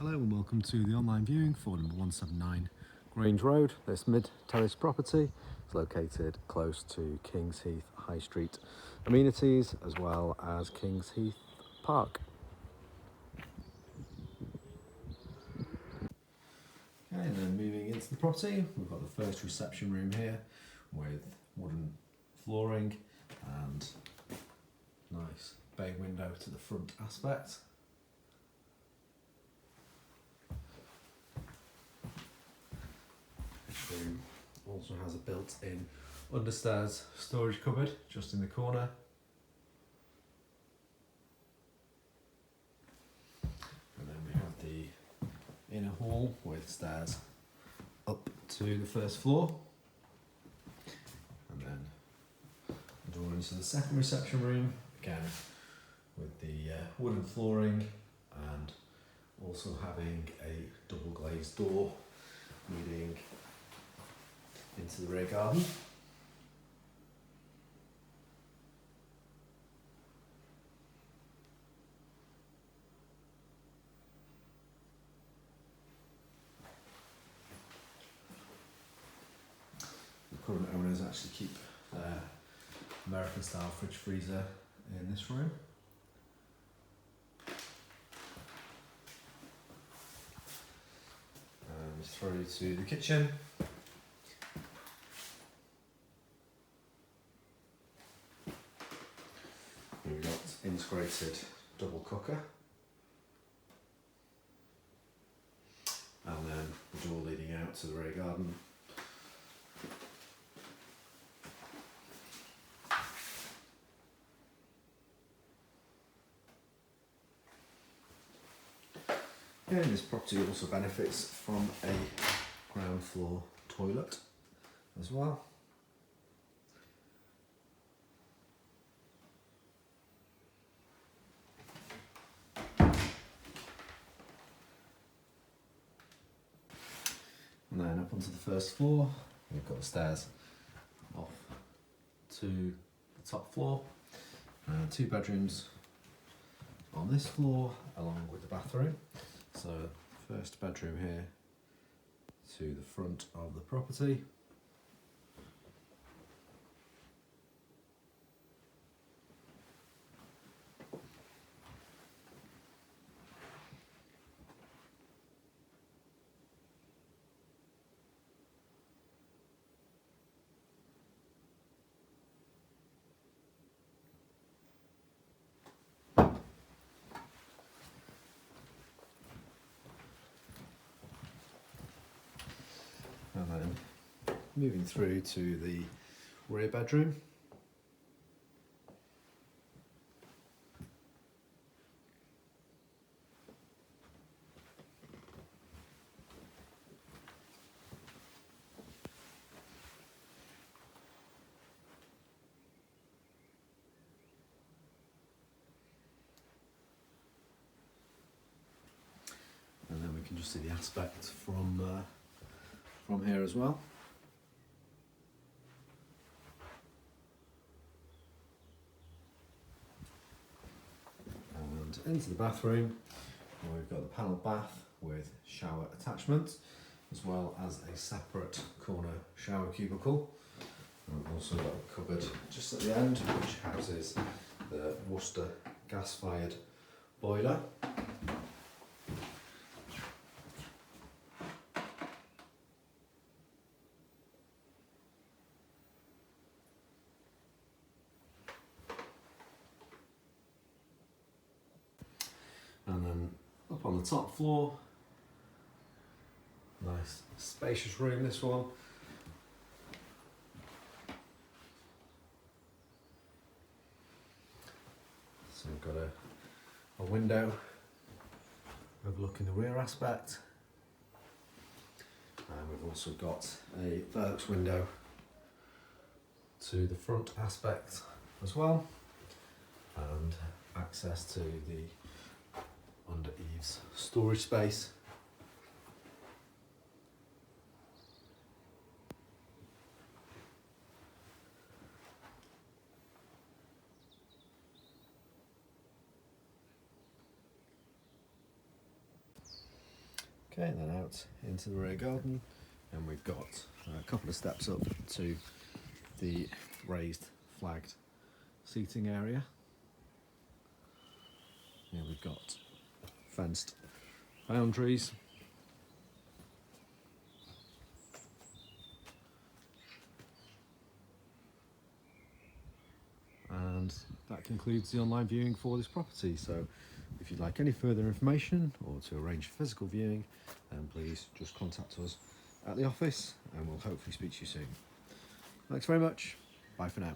Hello and welcome to the online viewing for number 179 Grange Road. This mid-terrace property is located close to King's Heath High Street amenities as well as King's Heath Park. Okay, and then moving into the property, we've got the first reception room here with wooden flooring and nice bay window to the front aspect. This room also has a built-in understairs storage cupboard just in the corner. And then we have the inner hall with stairs up to the first floor. And then the door into the second reception room, again with the wooden flooring and also having a double glazed door leading into the rear garden. The current owners actually keep their American style fridge freezer in this room. And through to the kitchen. We've got integrated double cooker, and then the door leading out to the rear garden. And this property also benefits from a ground floor toilet as well. And then up onto the first floor, we've got the stairs off to the top floor. Two bedrooms on this floor, along with the bathroom. So, first bedroom here to the front of the property. And then moving through to the rear bedroom. And then we can just see the aspect from here as well. And into the bathroom, where we've got the panelled bath with shower attachment, as well as a separate corner shower cubicle. And we've also got a cupboard just at the end, which houses the Worcester gas-fired boiler. And then up on the top floor, nice spacious room this one. So we've got a window overlooking the rear aspect. And we've also got a Velux window to the front aspect as well. And access to the under eaves storage space. Okay, and then out into the rear garden, and we've got a couple of steps up to the raised flagged seating area. Here we've got fenced boundaries. And that concludes the online viewing for this property. So if you'd like any further information or to arrange a physical viewing, then please just contact us at the office and we'll hopefully speak to you soon. Thanks very much. Bye for now.